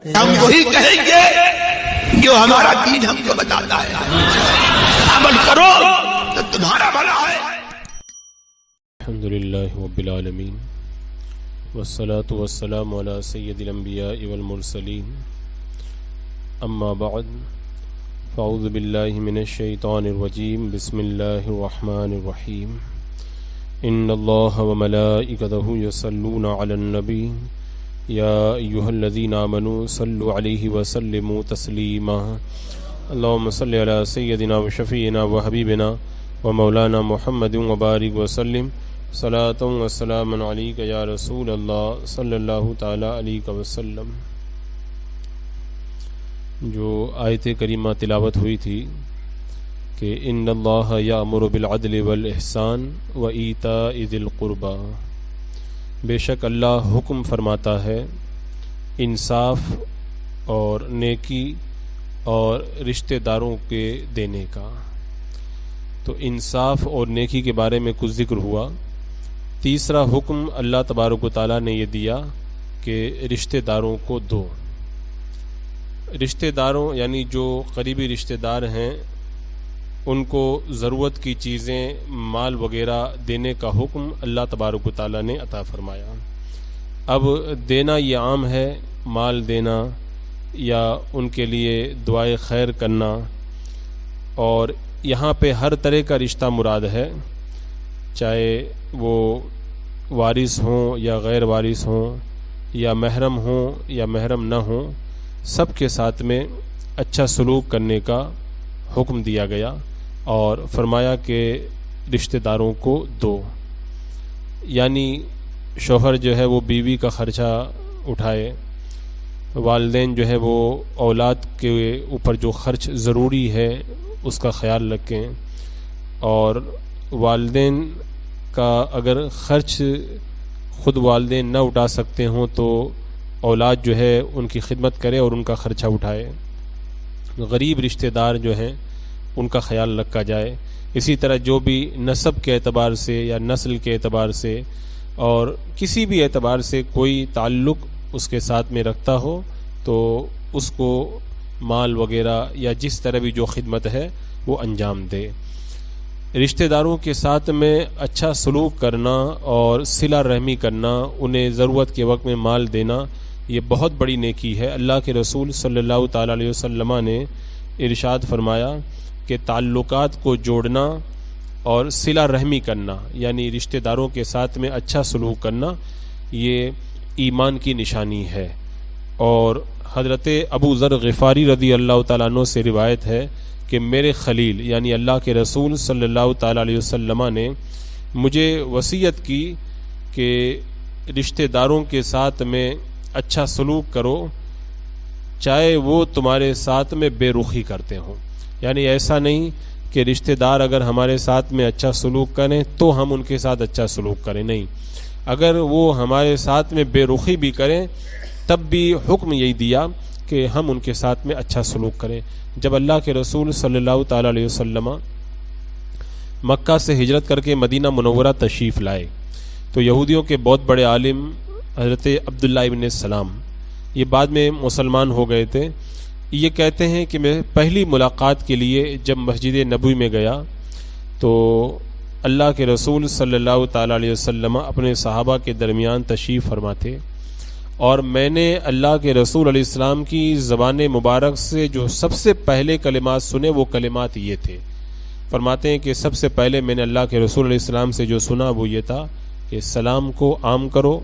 ہم وہی کہیں گے جو ہمارا دین ہم کو بتاتا ہے، عمل کرو تو تمہارا بھلا ہے۔ الحمدللہ رب العالمین والصلاة والسلام علی سید الانبیاء والمرسلین، اما بعد فاعوذ باللہ من الشیطان الرجیم، بسم اللہ الرحمن الرحیم۔ ان اللہ وملائکتہ یصلون علی النبی یا ایہا الذین آمنوا صلوا علیہ وسلموا تسلیما۔ اللہم صلی علی سیدنا وشفیعنا وحبیبنا ومولانا محمد وبارک وسلم، صلاۃ و سلام علیک یا رسول اللہ صلی اللہ تعالی علیہ وسلم۔ جو آیت کریمہ تلاوت ہوئی تھی کہ ان اللہ یأمر بالعدل والاحسان وایتاء ذی القربی، بے شک اللہ حکم فرماتا ہے انصاف اور نیکی اور رشتہ داروں کے دینے کا۔ تو انصاف اور نیکی کے بارے میں کچھ ذکر ہوا۔ تیسرا حکم اللہ تبارک و تعالیٰ نے یہ دیا کہ رشتہ داروں کو دو۔ رشتہ داروں یعنی جو قریبی رشتہ دار ہیں ان کو ضرورت کی چیزیں مال وغیرہ دینے کا حکم اللہ تبارک و تعالیٰ نے عطا فرمایا۔ اب دینا یہ عام ہے، مال دینا یا ان کے لیے دعائے خیر کرنا، اور یہاں پہ ہر طرح کا رشتہ مراد ہے، چاہے وہ وارث ہوں یا غیر وارث ہوں یا محرم ہوں یا محرم نہ ہوں، سب کے ساتھ میں اچھا سلوک کرنے کا حکم دیا گیا اور فرمایا کہ رشتہ داروں کو دو۔ یعنی شوہر جو ہے وہ بیوی کا خرچہ اٹھائے، والدین جو ہے وہ اولاد کے اوپر جو خرچ ضروری ہے اس کا خیال رکھیں، اور والدین کا اگر خرچ خود والدین نہ اٹھا سکتے ہوں تو اولاد جو ہے ان کی خدمت کرے اور ان کا خرچہ اٹھائے۔ غریب رشتہ دار جو ہیں ان کا خیال رکھا جائے۔ اسی طرح جو بھی نسب کے اعتبار سے یا نسل کے اعتبار سے اور کسی بھی اعتبار سے کوئی تعلق اس کے ساتھ میں رکھتا ہو تو اس کو مال وغیرہ یا جس طرح بھی جو خدمت ہے وہ انجام دے۔ رشتہ داروں کے ساتھ میں اچھا سلوک کرنا اور صلہ رحمی کرنا، انہیں ضرورت کے وقت میں مال دینا، یہ بہت بڑی نیکی ہے۔ اللہ کے رسول صلی اللہ تعالی علیہ وسلم نے ارشاد فرمایا کہ تعلقات کو جوڑنا اور صلہ رحمی کرنا یعنی رشتہ داروں کے ساتھ میں اچھا سلوک کرنا یہ ایمان کی نشانی ہے۔ اور حضرت ابو ذر غفاری رضی اللہ تعالیٰ عنہ سے روایت ہے کہ میرے خلیل یعنی اللہ کے رسول صلی اللہ تعالیٰ علیہ وسلم نے مجھے وصیت کی کہ رشتہ داروں کے ساتھ میں اچھا سلوک کرو چاہے وہ تمہارے ساتھ میں بے رخی کرتے ہوں۔ یعنی ایسا نہیں کہ رشتہ دار اگر ہمارے ساتھ میں اچھا سلوک کریں تو ہم ان کے ساتھ اچھا سلوک کریں، نہیں، اگر وہ ہمارے ساتھ میں بے رخی بھی کریں تب بھی حکم یہی دیا کہ ہم ان کے ساتھ میں اچھا سلوک کریں۔ جب اللہ کے رسول صلی اللہ تعالیٰ علیہ وسلم مکہ سے ہجرت کر کے مدینہ منورہ تشریف لائے تو یہودیوں کے بہت بڑے عالم حضرت عبداللہ ابن سلام، یہ بعد میں مسلمان ہو گئے تھے، یہ کہتے ہیں کہ میں پہلی ملاقات کے لیے جب مسجد نبوی میں گیا تو اللہ کے رسول صلی اللہ تعالیٰ علیہ وسلم اپنے صحابہ کے درمیان تشریف فرما تھے، اور میں نے اللہ کے رسول علیہ السلام کی زبان مبارک سے جو سب سے پہلے کلمات سنے وہ کلمات یہ تھے۔ فرماتے ہیں کہ سب سے پہلے میں نے اللہ کے رسول علیہ السلام سے جو سنا وہ یہ تھا کہ سلام کو عام کرو،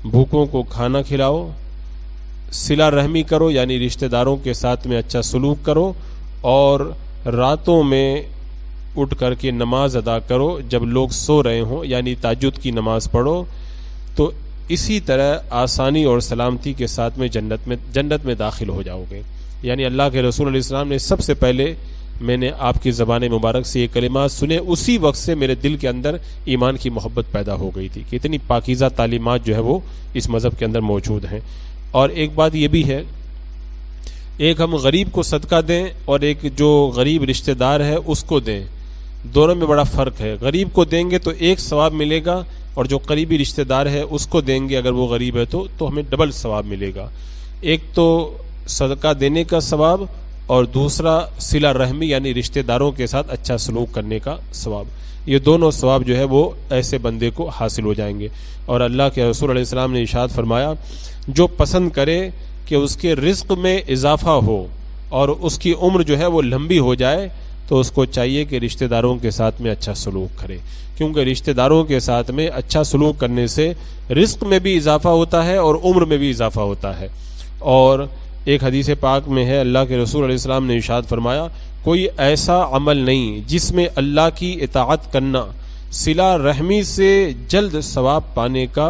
بھوکوں کو کھانا کھلاؤ، صلہ رحمی کرو یعنی رشتہ داروں کے ساتھ میں اچھا سلوک کرو، اور راتوں میں اٹھ کر کے نماز ادا کرو جب لوگ سو رہے ہوں یعنی تہجد کی نماز پڑھو، تو اسی طرح آسانی اور سلامتی کے ساتھ میں جنت میں داخل ہو جاؤ گے۔ یعنی اللہ کے رسول علیہ السلام نے سب سے پہلے میں نے آپ کی زبان مبارک سے یہ کلمات سنے، اسی وقت سے میرے دل کے اندر ایمان کی محبت پیدا ہو گئی تھی کہ اتنی پاکیزہ تعلیمات جو ہے وہ اس مذہب کے اندر موجود ہیں۔ اور ایک بات یہ بھی ہے، ایک ہم غریب کو صدقہ دیں اور ایک جو غریب رشتہ دار ہے اس کو دیں، دونوں میں بڑا فرق ہے۔ غریب کو دیں گے تو ایک ثواب ملے گا، اور جو قریبی رشتہ دار ہے اس کو دیں گے اگر وہ غریب ہے تو ہمیں ڈبل ثواب ملے گا۔ ایک تو صدقہ دینے کا ثواب اور دوسرا صلہ رحمی یعنی رشتہ داروں کے ساتھ اچھا سلوک کرنے کا ثواب. یہ دونوں ثواب جو ہے وہ ایسے بندے کو حاصل ہو جائیں گے. اور اللہ کے رسول علیہ السلام نے ارشاد فرمایا جو پسند کرے کہ اس کے رزق میں اضافہ ہو اور اس کی عمر جو ہے وہ لمبی ہو جائے تو اس کو چاہیے کہ رشتہ داروں کے ساتھ میں اچھا سلوک کرے, کیونکہ رشتہ داروں کے ساتھ میں اچھا سلوک کرنے سے رزق میں بھی اضافہ ہوتا ہے اور عمر میں بھی اضافہ ہوتا ہے. اور ایک حدیث پاک میں ہے اللہ کے رسول علیہ السلام نے ارشاد فرمایا کوئی ایسا عمل نہیں جس میں اللہ کی اطاعت کرنا صلہ رحمی سے جلد ثواب پانے کا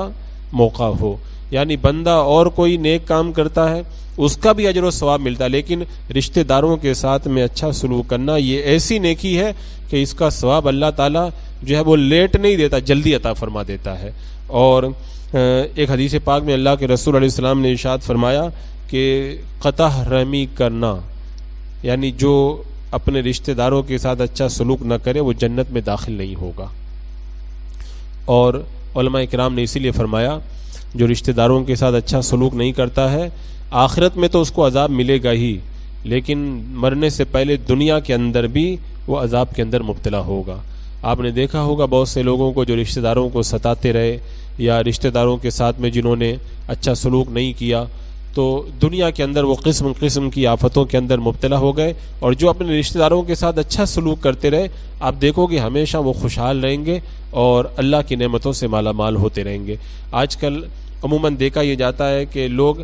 موقع ہو. یعنی بندہ اور کوئی نیک کام کرتا ہے اس کا بھی اجر و ثواب ملتا ہے, لیکن رشتہ داروں کے ساتھ میں اچھا سلوک کرنا یہ ایسی نیکی ہے کہ اس کا ثواب اللہ تعالیٰ جو ہے وہ لیٹ نہیں دیتا, جلدی عطا فرما دیتا ہے. اور ایک حدیث پاک میں اللہ کے رسول علیہ السلام نے ارشاد فرمایا کہ قطع رحمی کرنا یعنی جو اپنے رشتہ داروں کے ساتھ اچھا سلوک نہ کرے وہ جنت میں داخل نہیں ہوگا. اور علماء کرام نے اسی لیے فرمایا جو رشتہ داروں کے ساتھ اچھا سلوک نہیں کرتا ہے آخرت میں تو اس کو عذاب ملے گا ہی, لیکن مرنے سے پہلے دنیا کے اندر بھی وہ عذاب کے اندر مبتلا ہوگا. آپ نے دیکھا ہوگا بہت سے لوگوں کو جو رشتہ داروں کو ستاتے رہے یا رشتہ داروں کے ساتھ میں جنہوں نے اچھا سلوک نہیں کیا تو دنیا کے اندر وہ قسم قسم کی آفتوں کے اندر مبتلا ہو گئے, اور جو اپنے رشتہ داروں کے ساتھ اچھا سلوک کرتے رہے آپ دیکھو گے ہمیشہ وہ خوشحال رہیں گے اور اللہ کی نعمتوں سے مالا مال ہوتے رہیں گے. آج کل عموماً دیکھا یہ جاتا ہے کہ لوگ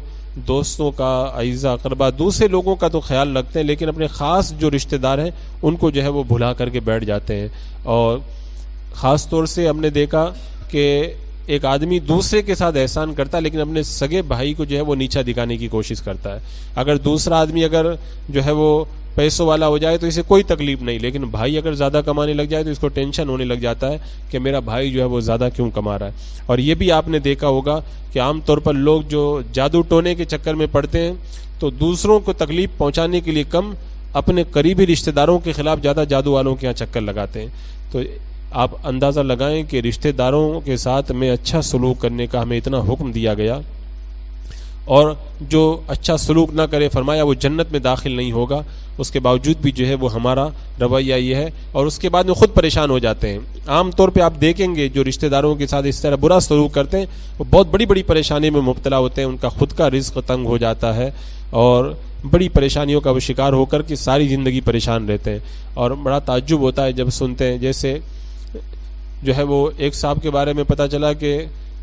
دوستوں کا, اعزا اقربا, دوسرے لوگوں کا تو خیال رکھتے ہیں لیکن اپنے خاص جو رشتہ دار ہیں ان کو جو ہے وہ بھلا کر کے بیٹھ جاتے ہیں. اور خاص طور سے ہم نے دیکھا کہ ایک آدمی دوسرے کے ساتھ احسان کرتا ہے لیکن اپنے سگے بھائی کو جو ہے وہ نیچا دکھانے کی کوشش کرتا ہے. اگر دوسرا آدمی اگر جو ہے وہ پیسوں والا ہو جائے تو اسے کوئی تکلیف نہیں, لیکن بھائی اگر زیادہ کمانے لگ جائے تو اس کو ٹینشن ہونے لگ جاتا ہے کہ میرا بھائی جو ہے وہ زیادہ کیوں کما رہا ہے. اور یہ بھی آپ نے دیکھا ہوگا کہ عام طور پر لوگ جو جادو ٹونے کے چکر میں پڑتے ہیں تو دوسروں کو تکلیف پہنچانے کے لیے کم اپنے قریبی رشتہ داروں کے خلاف زیادہ جادو والوں کے یہاں چکر لگاتے ہیں. تو آپ اندازہ لگائیں کہ رشتہ داروں کے ساتھ میں اچھا سلوک کرنے کا ہمیں اتنا حکم دیا گیا, اور جو اچھا سلوک نہ کرے فرمایا وہ جنت میں داخل نہیں ہوگا. اس کے باوجود بھی جو ہے وہ ہمارا رویہ یہ ہے اور اس کے بعد میں خود پریشان ہو جاتے ہیں. عام طور پہ آپ دیکھیں گے جو رشتہ داروں کے ساتھ اس طرح برا سلوک کرتے ہیں وہ بہت بڑی بڑی پریشانی میں مبتلا ہوتے ہیں, ان کا خود کا رزق تنگ ہو جاتا ہے اور بڑی پریشانیوں کا وہ شکار ہو کر کے ساری زندگی پریشان رہتے ہیں. اور بڑا تعجب ہوتا ہے جب سنتے ہیں, جیسے جو ہے وہ ایک صاحب کے بارے میں پتہ چلا کہ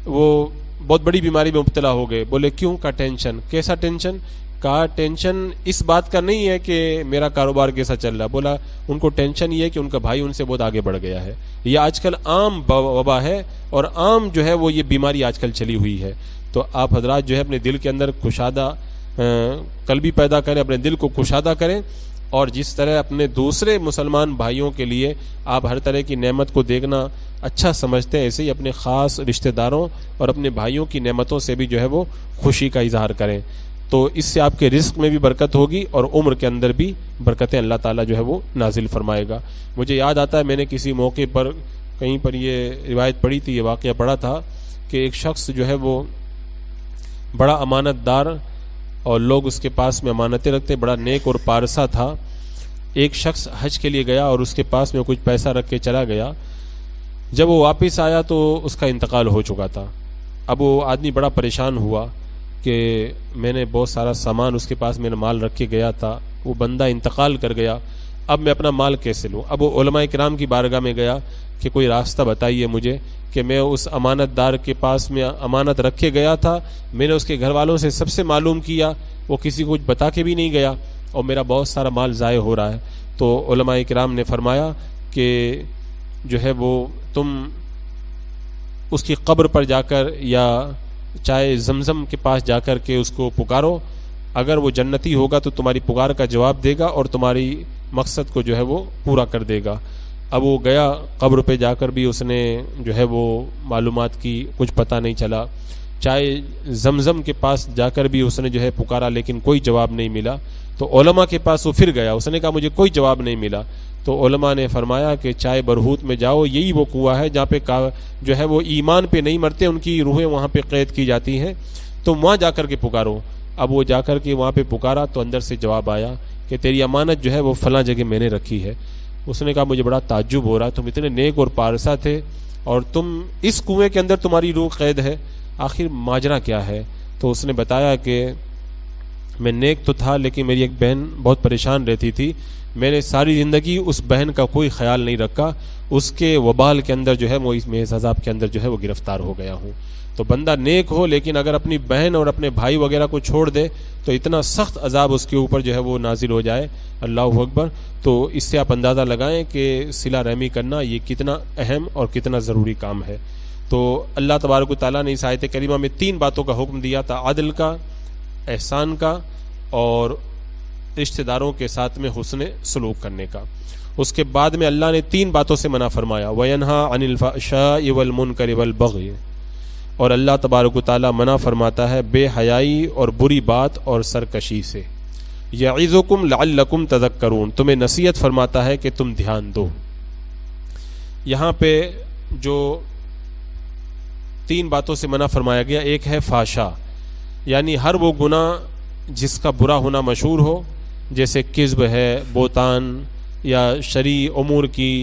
وہ بہت بڑی بیماری میں مبتلا ہو گئے. بولے کیوں؟ کا ٹینشن. کیسا ٹینشن؟ کا ٹینشن اس بات کا نہیں ہے کہ میرا کاروبار کیسا چل رہا, بولا ان کو ٹینشن یہ ہے کہ ان کا بھائی ان سے بہت آگے بڑھ گیا ہے. یہ آج کل عام وبا ہے اور عام جو ہے وہ یہ بیماری آج کل چلی ہوئی ہے. تو آپ حضرات جو ہے اپنے دل کے اندر کشادہ قلبی پیدا کریں, اپنے دل کو کشادہ کریں, اور جس طرح اپنے دوسرے مسلمان بھائیوں کے لیے آپ ہر طرح کی نعمت کو دیکھنا اچھا سمجھتے ہیں, ایسے ہی اپنے خاص رشتہ داروں اور اپنے بھائیوں کی نعمتوں سے بھی جو ہے وہ خوشی کا اظہار کریں. تو اس سے آپ کے رزق میں بھی برکت ہوگی اور عمر کے اندر بھی برکتیں اللہ تعالیٰ جو ہے وہ نازل فرمائے گا. مجھے یاد آتا ہے میں نے کسی موقع پر کہیں پر یہ روایت پڑھی تھی, یہ واقعہ پڑھا تھا کہ ایک شخص جو ہے وہ بڑا امانت دار اور لوگ اس کے پاس میں امانتیں رکھتے, بڑا نیک اور پارسا تھا. ایک شخص حج کے لیے گیا اور اس کے پاس میں کچھ پیسہ رکھ کے چلا گیا. جب وہ واپس آیا تو اس کا انتقال ہو چکا تھا. اب وہ آدمی بڑا پریشان ہوا کہ میں نے بہت سارا سامان اس کے پاس میں نے مال رکھ کے گیا تھا, وہ بندہ انتقال کر گیا, اب میں اپنا مال کیسے لوں؟ اب وہ علماء کرام کی بارگاہ میں گیا کہ کوئی راستہ بتائیے مجھے کہ میں اس امانت دار کے پاس میں امانت رکھ کے گیا تھا, میں نے اس کے گھر والوں سے سب سے معلوم کیا, وہ کسی کو کچھ بتا کے بھی نہیں گیا اور میرا بہت سارا مال ضائع ہو رہا ہے. تو علماء کرام نے فرمایا کہ جو ہے وہ تم اس کی قبر پر جا کر یا چاہے زمزم کے پاس جا کر کے اس کو پکارو, اگر وہ جنتی ہوگا تو تمہاری پکار کا جواب دے گا اور تمہاری مقصد کو جو ہے وہ پورا کر دے گا. اب وہ گیا قبر پہ جا کر بھی اس نے جو ہے وہ معلومات کی, کچھ پتہ نہیں چلا. چاہے زمزم کے پاس جا کر بھی اس نے جو ہے پکارا لیکن کوئی جواب نہیں ملا. تو علماء کے پاس وہ پھر گیا, اس نے کہا مجھے کوئی جواب نہیں ملا. تو علماء نے فرمایا کہ چائے برہوت میں جاؤ, یہی وہ کنواں ہے جہاں پہ جو ہے وہ ایمان پہ نہیں مرتے, ان کی روحیں وہاں پہ قید کی جاتی ہیں, تو وہاں جا کر کے پکارو. اب وہ جا کر کے وہاں پہ پکارا تو اندر سے جواب آیا کہ تیری امانت جو ہے وہ فلاں جگہ میں نے رکھی ہے. اس نے کہا مجھے بڑا تعجب ہو رہا, تم اتنے نیک اور پارسا تھے اور تم اس کنویں کے اندر تمہاری روح قید ہے, آخر ماجرا کیا ہے؟ تو اس نے بتایا کہ میں نیک تو تھا لیکن میری ایک بہن بہت پریشان رہتی تھی, میں نے ساری زندگی اس بہن کا کوئی خیال نہیں رکھا, اس کے وبال کے اندر جو ہے وہ اس محض عذاب کے اندر جو ہے وہ گرفتار ہو گیا ہوں. تو بندہ نیک ہو لیکن اگر اپنی بہن اور اپنے بھائی وغیرہ کو چھوڑ دے تو اتنا سخت عذاب اس کے اوپر جو ہے وہ نازل ہو جائے. اللہ اکبر. تو اس سے آپ اندازہ لگائیں کہ صلہ رحمی کرنا یہ کتنا اہم اور کتنا ضروری کام ہے. تو اللہ تبارک و تعالیٰ نے اس آیت کریمہ میں 3 باتوں کا حکم دیا تھا, عدل کا, احسان کا اور رشتہ داروں کے ساتھ میں حسن سلوک کرنے کا. اس کے بعد میں اللہ نے 3 باتوں سے منع فرمایا, وَيَنْهَا عَنِ الْفَحْشَاءِ وَالْمُنْكَرِ وَالْبَغْيِ, اور اللہ تبارک و تعالیٰ منع فرماتا ہے بے حیائی اور بری بات اور سرکشی سے. یعظکم لعلکم تذکرون, تمہیں نصیحت فرماتا ہے کہ تم دھیان دو. یہاں پہ جو 3 باتوں سے منع فرمایا گیا, ایک ہے فحشا, یعنی ہر وہ گناہ جس کا برا ہونا مشہور ہو, جیسے کذب ہے, بہتان یا شرعی امور کی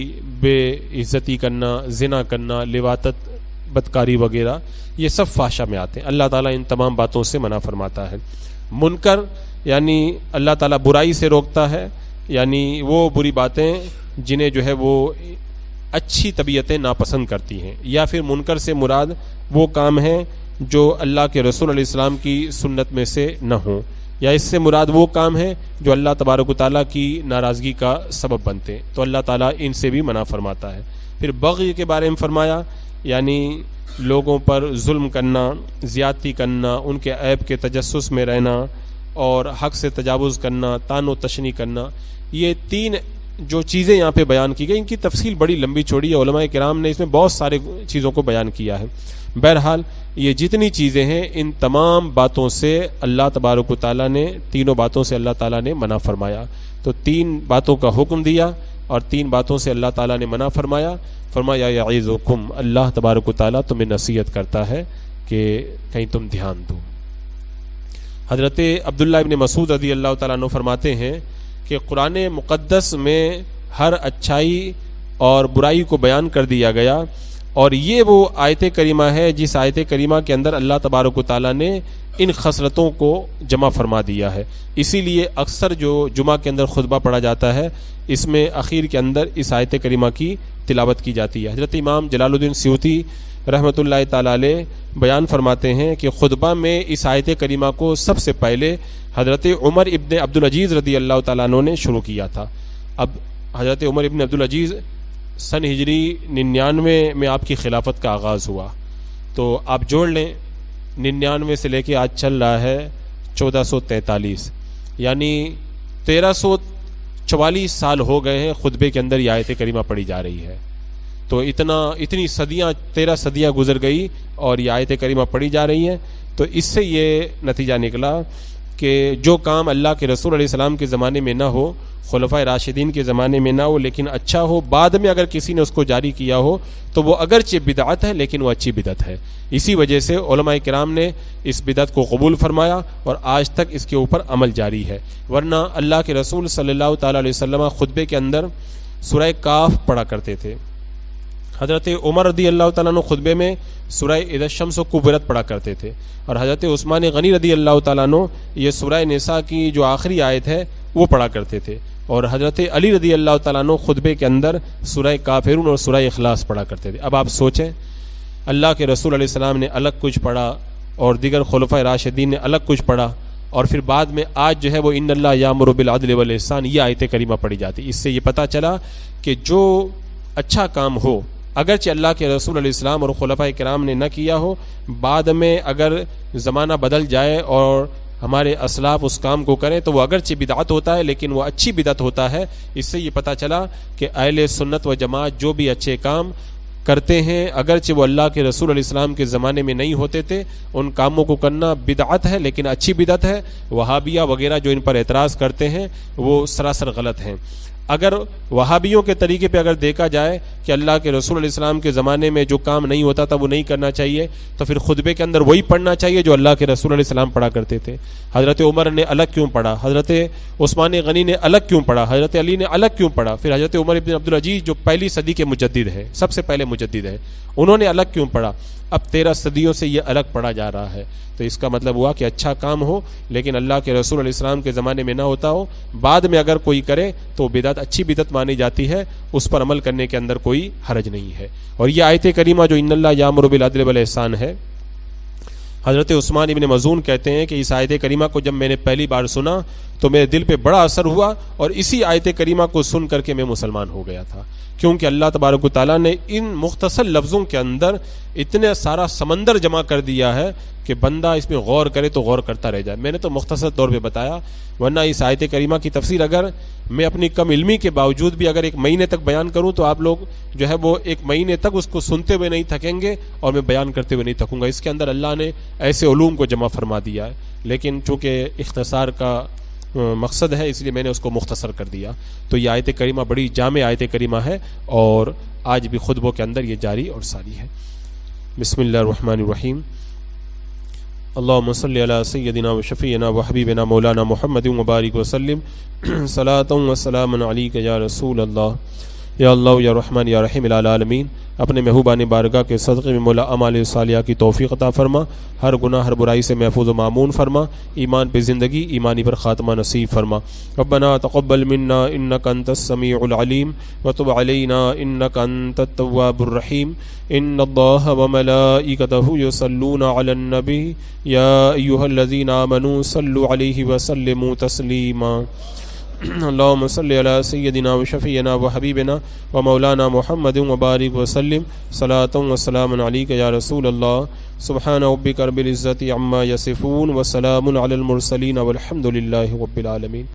بے عزتی کرنا, زنا کرنا, لواطت, بدکاری وغیرہ, یہ سب فحشا میں آتے ہیں. اللہ تعالیٰ ان تمام باتوں سے منع فرماتا ہے. منکر یعنی اللہ تعالیٰ برائی سے روکتا ہے, یعنی وہ بری باتیں جنہیں جو ہے وہ اچھی طبیعتیں ناپسند کرتی ہیں, یا پھر منکر سے مراد وہ کام ہیں جو اللہ کے رسول علیہ السلام کی سنت میں سے نہ ہوں, یا اس سے مراد وہ کام ہیں جو اللہ تبارک و تعالیٰ کی ناراضگی کا سبب بنتے ہیں, تو اللہ تعالیٰ ان سے بھی منع فرماتا ہے. پھر بغی کے بارے میں فرمایا, یعنی لوگوں پر ظلم کرنا, زیادتی کرنا, ان کے عیب کے تجسس میں رہنا اور حق سے تجاوز کرنا, طعن و تشنیع کرنا. یہ 3 جو چیزیں یہاں پہ بیان کی گئی, ان کی تفصیل بڑی لمبی چوڑی ہے, علماء کرام نے اس میں بہت سارے چیزوں کو بیان کیا ہے. بہرحال یہ جتنی چیزیں ہیں ان تمام باتوں سے اللہ تبارک و تعالیٰ نے, 3 باتوں سے اللہ تعالیٰ نے منع فرمایا. تو 3 باتوں کا حکم دیا اور 3 باتوں سے اللہ تعالیٰ نے منع فرمایا. فرمایا یعظکم, اللہ تبارک و تعالیٰ تمہیں نصیحت کرتا ہے کہ کہیں تم دھیان دو. حضرت عبداللہ ابن مسعود رضی اللہ تعالیٰ عنہ فرماتے ہیں کہ قرآن مقدس میں ہر اچھائی اور برائی کو بیان کر دیا گیا, اور یہ وہ آیت کریمہ ہے جس آیت کریمہ کے اندر اللہ تبارک و تعالیٰ نے ان خصلتوں کو جمع فرما دیا ہے. اسی لیے اکثر جو جمعہ کے اندر خطبہ پڑھا جاتا ہے اس میں اخیر کے اندر اس آیت کریمہ کی تلاوت کی جاتی ہے. حضرت امام جلال الدین سیوطی رحمۃ اللہ تعالی علیہ بیان فرماتے ہیں کہ خطبہ میں اس آیت کریمہ کو سب سے پہلے حضرت عمر ابن عبدالعزیز رضی اللہ تعالیٰ عنہ نے شروع کیا تھا. اب حضرت عمر ابن عبدالعزیز سن ہجری 99 میں آپ کی خلافت کا آغاز ہوا, تو آپ جوڑ لیں 99 سے لے کے آج چل رہا ہے 1443, یعنی 1344 سال ہو گئے ہیں خطبے کے اندر یہ آیت کریمہ پڑھی جا رہی ہے. تو اتنی صدیاں 13 صدیاں گزر گئی اور یہ آیت کریمہ پڑھی جا رہی ہے. تو اس سے یہ نتیجہ نکلا کہ جو کام اللہ کے رسول علیہ السلام کے زمانے میں نہ ہو, خلفائے راشدین کے زمانے میں نہ ہو, لیکن اچھا ہو, بعد میں اگر کسی نے اس کو جاری کیا ہو تو وہ اگرچہ بدعت ہے لیکن وہ اچھی بدعت ہے. اسی وجہ سے علماء کرام نے اس بدعت کو قبول فرمایا اور آج تک اس کے اوپر عمل جاری ہے. ورنہ اللہ کے رسول صلی اللہ تعالی علیہ وسلم خطبے کے اندر سورہ کاف پڑھا کرتے تھے. حضرت عمر رضی اللہ تعالیٰ عنہ خطبے میں سورہ اذا الشمس کورت پڑھا کرتے تھے, اور حضرت عثمان غنی رضی اللہ تعالیٰ عنہ یہ سورہ نساء کی جو آخری آیت ہے وہ پڑھا کرتے تھے, اور حضرت علی رضی اللہ تعالیٰ عنہ خطبے کے اندر سورہ کافرون اور سورہ اخلاص پڑھا کرتے تھے. اب آپ سوچیں, اللہ کے رسول علیہ السلام نے الگ کچھ پڑھا اور دیگر خلفائے راشدین نے الگ کچھ پڑھا, اور پھر بعد میں آج جو ہے وہ ان اللہ یامر بالعدل والاحسان یہ آیت کریمہ پڑھی جاتی. اس سے یہ پتہ چلا کہ جو اچھا کام ہو اگرچہ اللہ کے رسول علیہ السلام اور خلفائے کرام نے نہ کیا ہو, بعد میں اگر زمانہ بدل جائے اور ہمارے اسلاف اس کام کو کریں تو وہ اگرچہ بدعت ہوتا ہے لیکن وہ اچھی بدعت ہوتا ہے. اس سے یہ پتہ چلا کہ اہل سنت و جماعت جو بھی اچھے کام کرتے ہیں اگرچہ وہ اللہ کے رسول علیہ السلام کے زمانے میں نہیں ہوتے تھے, ان کاموں کو کرنا بدعت ہے لیکن اچھی بدعت ہے. وہابیہ وغیرہ جو ان پر اعتراض کرتے ہیں وہ سراسر غلط ہیں. اگر وہابیوں کے طریقے پہ اگر دیکھا جائے کہ اللہ کے رسول علیہ السلام کے زمانے میں جو کام نہیں ہوتا تھا وہ نہیں کرنا چاہیے، تو پھر خطبے کے اندر وہی پڑھنا چاہیے جو اللہ کے رسول علیہ السلام پڑھا کرتے تھے۔ حضرت عمر نے الگ کیوں پڑھا، حضرت عثمان غنی نے الگ کیوں پڑھا، حضرت علی نے الگ کیوں پڑھا، پھر حضرت عمر بن عبدالعزیز جو پہلی صدی کے مجدد ہیں، سب سے پہلے مجدد ہیں، انہوں نے الگ کیوں پڑھا؟ اب 13 صدیوں سے یہ الگ پڑھا جا رہا ہے، تو اس کا مطلب ہوا کہ اچھا کام ہو لیکن اللہ کے رسول علیہ السلام کے زمانے میں نہ ہوتا ہو، بعد میں اگر کوئی کرے تو بدعت اچھی بدعت مانی جاتی ہے، اس پر عمل کرنے کے اندر کوئی حرج نہیں ہے۔ اور یہ آیت کریمہ جو ان اللہ یامر بالعدل والاحسان ہے، حضرت عثمان ابن مظعون کہتے ہیں کہ اس آیت کریمہ کو جب میں نے پہلی بار سنا تو میرے دل پہ بڑا اثر ہوا، اور اسی آیت کریمہ کو سن کر کے میں مسلمان ہو گیا تھا، کیونکہ اللہ تبارک و تعالیٰ نے ان مختصر لفظوں کے اندر اتنے سارا سمندر جمع کر دیا ہے کہ بندہ اس میں غور کرے تو غور کرتا رہ جائے۔ میں نے تو مختصر طور پہ بتایا، ورنہ اس آیت کریمہ کی تفسیر اگر میں اپنی کم علمی کے باوجود بھی اگر ایک مہینے تک بیان کروں تو آپ لوگ جو ہے وہ ایک مہینے تک اس کو سنتے ہوئے نہیں تھکیں گے اور میں بیان کرتے ہوئے نہیں تھکوں گا۔ اس کے اندر اللہ نے ایسے علوم کو جمع فرما دیا ہے، لیکن چونکہ اختصار کا مقصد ہے اس لیے میں نے اس کو مختصر کر دیا۔ تو یہ آیت کریمہ بڑی جامع آیت کریمہ ہے اور آج بھی خطبوں کے اندر یہ جاری اور ساری ہے۔ بسم اللہ الرحمن الرحیم۔ اللہم صلی علی سیدنا و شفیعنا و حبیبنا مولانا محمد مبارک وسلم، صلاۃ و سلام علیک یا رسول اللہ، یا اللہ یا رحمان یا رحیم العالمین۔ اپنے محبوبان بارگاہ کے صدقے میں مولا اعمال صالحہ کی توفیق عطا فرما، ہر گناہ ہر برائی سے محفوظ و معمون فرما، ایمان پہ زندگی ایمانی پر خاتمہ نصیب فرما۔ ربنا تقبل منا انک انت السمیع العلیم وتب علینا انک انت التواب الرحیم۔ ان اللہ وملائکتہ یصلون علی النبی یا ایھا الذین آمنوا صلوا علیہ وسلموا تسلیما۔ اللہم صلی علی سیدنا و شفیعنا و حبیبنا و مولانا محمد مبارک وسلم، صلاۃ و سلام علیک یا رسول اللہ۔ سبحان ربک رب العزۃ عما یصفون وسلام علی المرسلین والحمد للہ رب العالمین۔